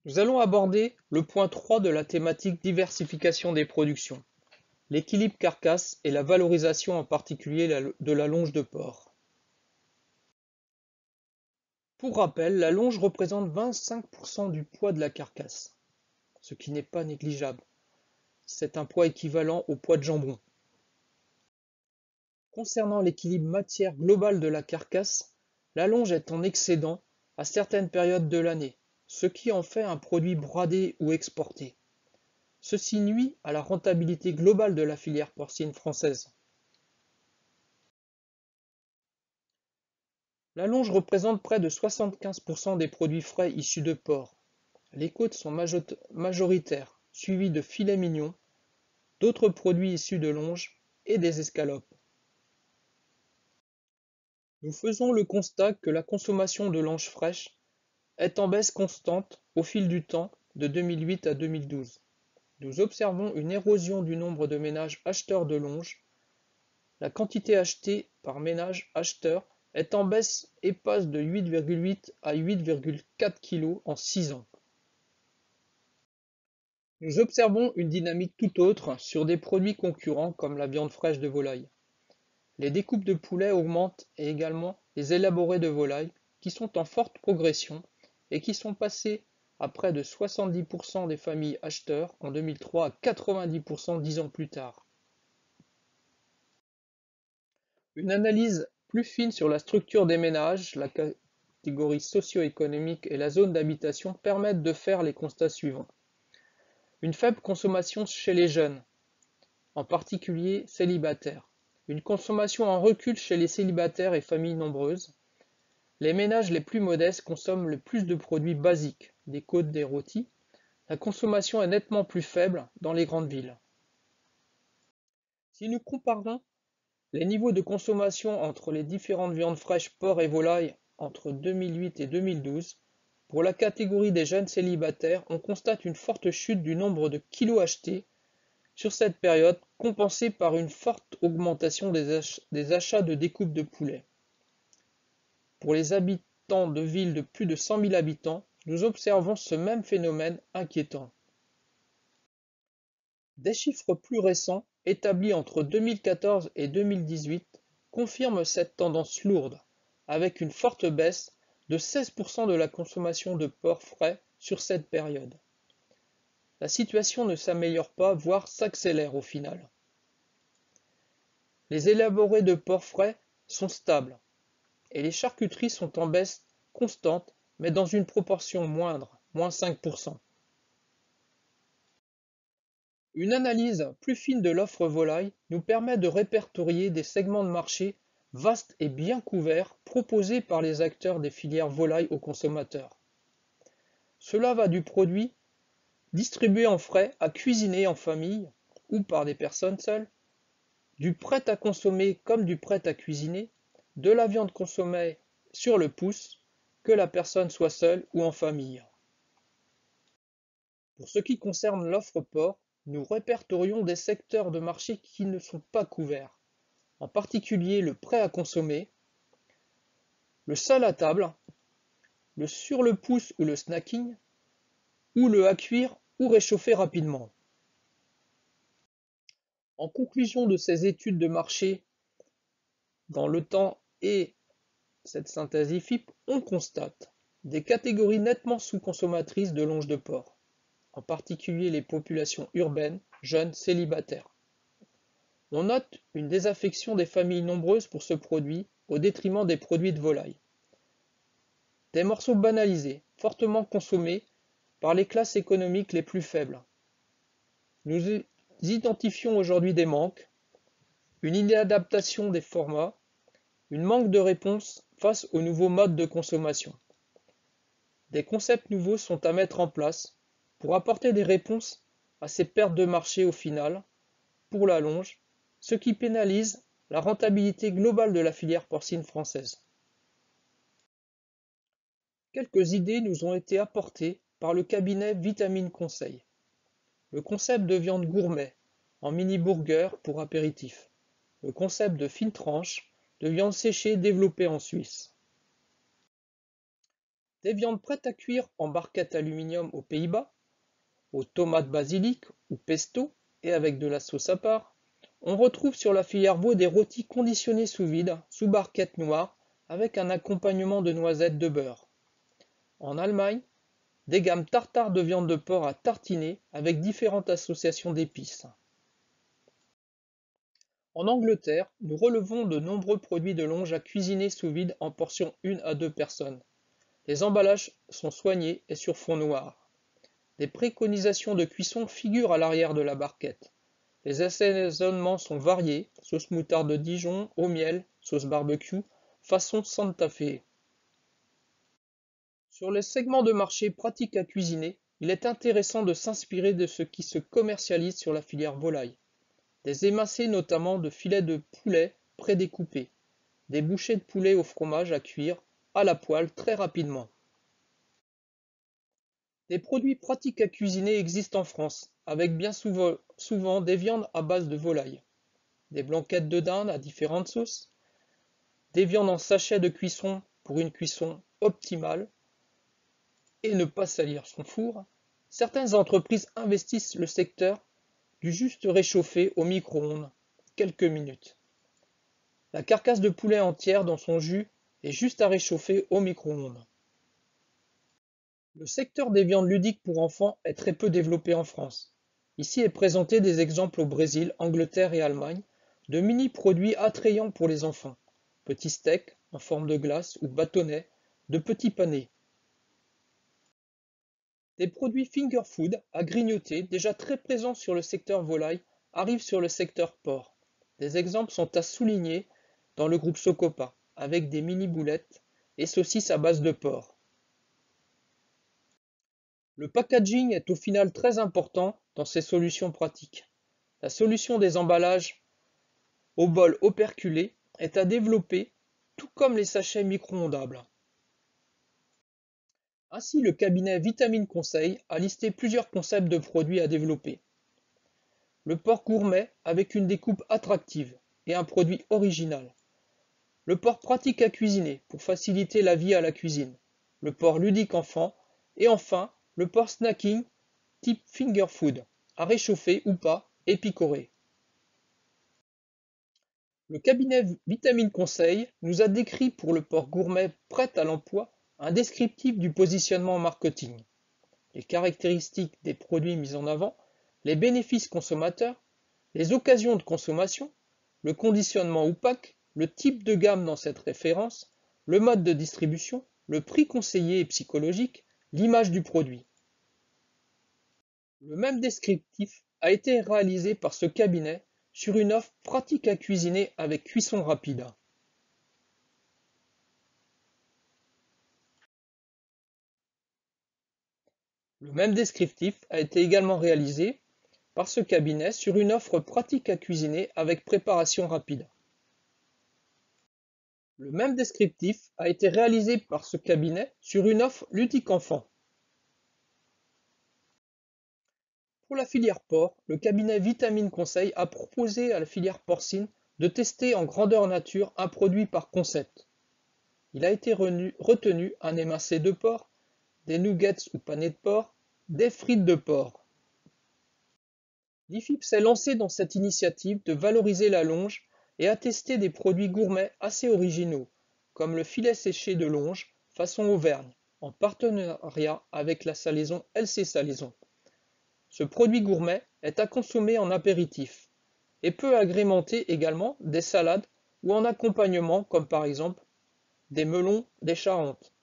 Nous allons aborder le point 3 de la thématique diversification des productions, l'équilibre carcasse et la valorisation en particulier de la longe de porc. Pour rappel, la longe représente 25% du poids de la carcasse, ce qui n'est pas négligeable. C'est un poids équivalent au poids de jambon. Concernant l'équilibre matière global de la carcasse, la longe est en excédent à certaines périodes de l'année, ce qui en fait un produit bradé ou exporté. Ceci nuit à la rentabilité globale de la filière porcine française. La longe représente près de 75% des produits frais issus de porc. Les côtes sont majoritaires, suivies de filets mignons, d'autres produits issus de longe et des escalopes. Nous faisons le constat que la consommation de longe fraîche est en baisse constante au fil du temps de 2008 à 2012. Nous observons une érosion du nombre de ménages acheteurs de longe. La quantité achetée par ménage acheteur est en baisse et passe de 8,8 à 8,4 kg en 6 ans. Nous observons une dynamique tout autre sur des produits concurrents comme la viande fraîche de volaille. Les découpes de poulet augmentent et également les élaborés de volaille qui sont en forte progression et qui sont passés à près de 70% des familles acheteurs en 2003 à 90% 10 ans plus tard. Une analyse plus fine sur la structure des ménages, la catégorie socio-économique et la zone d'habitation permettent de faire les constats suivants. Une faible consommation chez les jeunes, en particulier célibataires. Une consommation en recul chez les célibataires et familles nombreuses. Les ménages les plus modestes consomment le plus de produits basiques, des côtes, des rôtis. La consommation est nettement plus faible dans les grandes villes. Si nous comparons les niveaux de consommation entre les différentes viandes fraîches porc et volaille entre 2008 et 2012, pour la catégorie des jeunes célibataires, on constate une forte chute du nombre de kilos achetés sur cette période, compensée par une forte augmentation des achats de découpes de poulet. Pour les habitants de villes de plus de 100 000 habitants, nous observons ce même phénomène inquiétant. Des chiffres plus récents, établis entre 2014 et 2018, confirment cette tendance lourde, avec une forte baisse de 16% de la consommation de porc frais sur cette période. La situation ne s'améliore pas, voire s'accélère au final. Les élaborés de porc frais sont stables, et les charcuteries sont en baisse constante, mais dans une proportion moindre, moins 5%. Une analyse plus fine de l'offre volaille nous permet de répertorier des segments de marché vastes et bien couverts proposés par les acteurs des filières volaille aux consommateurs. Cela va du produit distribué en frais à cuisiner en famille ou par des personnes seules, du prêt à consommer comme du prêt à cuisiner, de la viande consommée sur le pouce, que la personne soit seule ou en famille. Pour ce qui concerne l'offre porc, nous répertorions des secteurs de marché qui ne sont pas couverts, en particulier le prêt à consommer, le seul à table, le sur le pouce ou le snacking, ou le à cuire ou réchauffer rapidement. En conclusion de ces études de marché dans le temps et cette synthèse IFIP, on constate des catégories nettement sous-consommatrices de longe de porc, en particulier les populations urbaines, jeunes, célibataires. On note une désaffection des familles nombreuses pour ce produit au détriment des produits de volaille. Des morceaux banalisés, fortement consommés par les classes économiques les plus faibles. Nous identifions aujourd'hui des manques, une inadaptation des formats, une manque de réponse face aux nouveaux modes de consommation. Des concepts nouveaux sont à mettre en place pour apporter des réponses à ces pertes de marché au final, pour la longe, ce qui pénalise la rentabilité globale de la filière porcine française. Quelques idées nous ont été apportées par le cabinet Vitamine Conseil. Le concept de viande gourmet, en mini-burger pour apéritif. Le concept de fine tranche, de viande séchée développé en Suisse. Des viandes prêtes à cuire en barquette aluminium aux Pays-Bas, aux tomates basilic ou pesto et avec de la sauce à part. On retrouve sur la filière veau des rôtis conditionnés sous vide, sous barquette noire, avec un accompagnement de noisettes de beurre. En Allemagne, des gammes tartare de viande de porc à tartiner avec différentes associations d'épices. En Angleterre, nous relevons de nombreux produits de longe à cuisiner sous vide en portions 1 à 2 personnes. Les emballages sont soignés et sur fond noir. Des préconisations de cuisson figurent à l'arrière de la barquette. Les assaisonnements sont variés, sauce moutarde de Dijon, au miel, sauce barbecue, façon Santa Fe. Sur les segments de marché pratiques à cuisiner, il est intéressant de s'inspirer de ce qui se commercialise sur la filière volaille. Des émincés notamment de filets de poulet prédécoupés, des bouchées de poulet au fromage à cuire à la poêle très rapidement. Des produits pratiques à cuisiner existent en France, avec bien souvent des viandes à base de volaille, des blanquettes de dinde à différentes sauces, des viandes en sachet de cuisson pour une cuisson optimale et ne pas salir son four. Certaines entreprises investissent le secteur du juste réchauffé au micro-ondes, quelques minutes. La carcasse de poulet entière dans son jus est juste à réchauffer au micro-ondes. Le secteur des viandes ludiques pour enfants est très peu développé en France. Ici est présenté des exemples au Brésil, Angleterre et Allemagne de mini-produits attrayants pour les enfants. Petits steaks en forme de glace ou bâtonnets, de petits panés. Des produits finger food à grignoter déjà très présents sur le secteur volaille arrivent sur le secteur porc. Des exemples sont à souligner dans le groupe Socopa, avec des mini-boulettes et saucisses à base de porc. Le packaging est au final très important dans ces solutions pratiques. La solution des emballages au bol operculé est à développer, tout comme les sachets micro-ondables. Ainsi, le cabinet Vitamine Conseil a listé plusieurs concepts de produits à développer. Le porc gourmet avec une découpe attractive et un produit original. Le porc pratique à cuisiner pour faciliter la vie à la cuisine. Le porc ludique enfant. Et enfin, le porc snacking type finger food, à réchauffer ou pas et picorer. Le cabinet Vitamine Conseil nous a décrit pour le porc gourmet prêt à l'emploi un descriptif du positionnement marketing, les caractéristiques des produits mis en avant, les bénéfices consommateurs, les occasions de consommation, le conditionnement opaque, le type de gamme dans cette référence, le mode de distribution, le prix conseillé et psychologique, l'image du produit. Le même descriptif a été réalisé par ce cabinet sur une offre pratique à cuisiner avec cuisson rapide. Le même descriptif a été également réalisé par ce cabinet sur une offre pratique à cuisiner avec préparation rapide. Le même descriptif a été réalisé par ce cabinet sur une offre ludique enfant. Pour la filière porc, le cabinet Vitamine Conseil a proposé à la filière porcine de tester en grandeur nature un produit par concept. Il a été retenu un émincé de porc, des nuggets ou panés de porc, des frites de porc. L'IFIP s'est lancé dans cette initiative de valoriser la longe et a testé des produits gourmets assez originaux, comme le filet séché de longe façon Auvergne, en partenariat avec la salaison LC Salaison. Ce produit gourmet est à consommer en apéritif et peut agrémenter également des salades ou en accompagnement comme par exemple des melons des Charentes.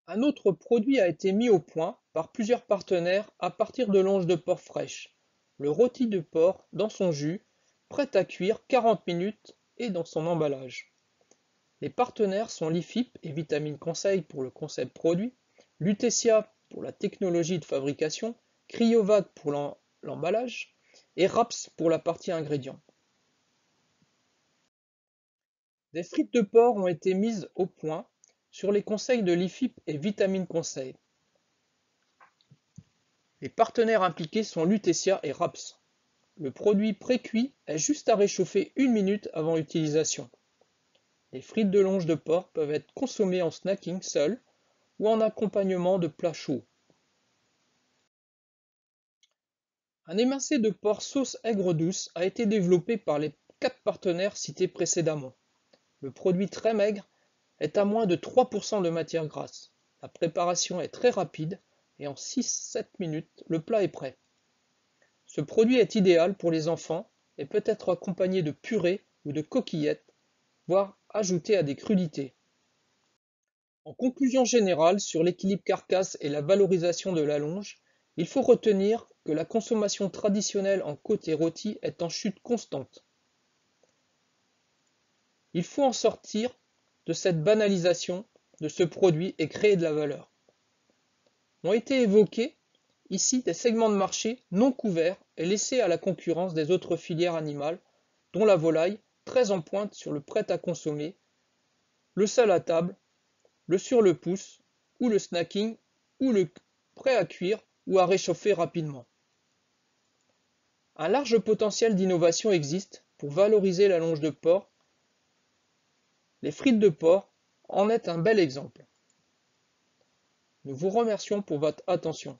Un autre produit a été mis au point par plusieurs partenaires à partir de longes de porc fraîches, le rôti de porc dans son jus, prêt à cuire 40 minutes et dans son emballage. Les partenaires sont l'IFIP et Vitamine Conseil pour le concept produit, Lutetia pour la technologie de fabrication, Cryovac pour l'emballage et Raps pour la partie ingrédients. Des frites de porc ont été mises au point sur les conseils de l'IFIP et Vitamine Conseil. Les partenaires impliqués sont Lutetia et Raps. Le produit pré-cuit est juste à réchauffer 1 minute avant utilisation. Les frites de longe de porc peuvent être consommées en snacking seul ou en accompagnement de plats chauds. Un émincé de porc sauce aigre douce a été développé par les 4 partenaires cités précédemment. Le produit très maigre est à moins de 3% de matière grasse. La préparation est très rapide et en 6-7 minutes, le plat est prêt. Ce produit est idéal pour les enfants et peut être accompagné de purée ou de coquillettes, voire ajouté à des crudités. En conclusion générale sur l'équilibre carcasse et la valorisation de la longe, il faut retenir que la consommation traditionnelle en côte et rôti est en chute constante. Il faut en sortir de cette banalisation de ce produit et créer de la valeur. Ont été évoqués ici des segments de marché non couverts et laissés à la concurrence des autres filières animales, dont la volaille, très en pointe sur le prêt à consommer, le sale à table, le sur le pouce, ou le snacking, ou le prêt à cuire ou à réchauffer rapidement. Un large potentiel d'innovation existe pour valoriser la longe de porc. Les frites de porc en est un bel exemple. Nous vous remercions pour votre attention.